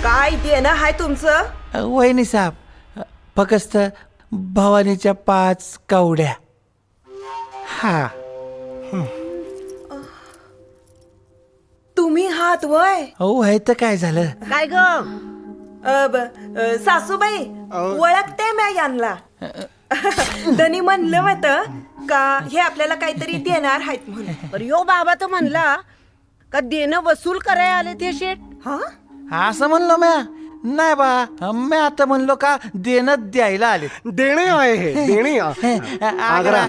काय देणं आहे तुमचं? वहिनी साहेब, फक्त भवानीच्या 5 कवड्या. हा. तुम्ही हात वय व्हाय तर काय झालं? काय ग? सासूबाई ओळखते म्या यांना. धनी म्हणलं होतं का हे आपल्याला काहीतरी देणार आहेत म्हणून. अरे यो बाबा तर म्हणला का देणं वसूल करायला आले ते शेठ. हा असं म्हणलो म्या नाही बा, मी आता म्हणलो का देणं द्यायला आले. देणे आहे हे देणे. आग्रा